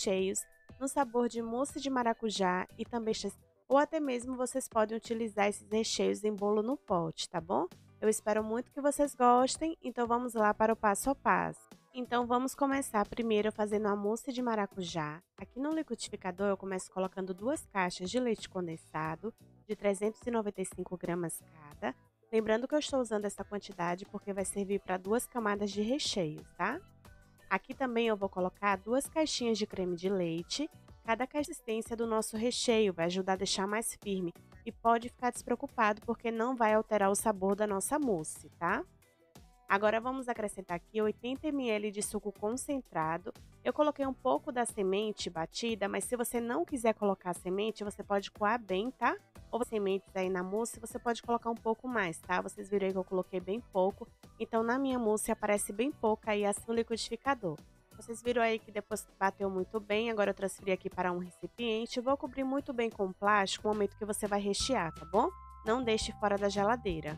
recheios no sabor de mousse de maracujá e também ou até mesmo vocês podem utilizar esses recheios em bolo no pote, tá bom? Eu espero muito que vocês gostem, então vamos lá para o passo a passo. Então vamos começar primeiro fazendo a mousse de maracujá. Aqui no liquidificador eu começo colocando 2 caixas de leite condensado de 395 gramas cada. Lembrando que eu estou usando essa quantidade porque vai servir para 2 camadas de recheio, tá? Aqui também eu vou colocar 2 caixinhas de creme de leite. Cada consistência do nosso recheio vai ajudar a deixar mais firme e pode ficar despreocupado porque não vai alterar o sabor da nossa mousse, tá? Agora vamos acrescentar aqui 80 ml de suco concentrado. Eu coloquei um pouco da semente batida, mas se você não quiser colocar a semente, você pode coar bem, tá? Ou sementes aí na mousse, você pode colocar um pouco mais, tá? Vocês viram aí que eu coloquei bem pouco, então na minha mousse aparece bem pouco aí assim no liquidificador. Vocês viram aí que depois que bateu muito bem, agora eu transferi aqui para um recipiente. Vou cobrir muito bem com plástico no momento que você vai rechear, tá bom? Não deixe fora da geladeira.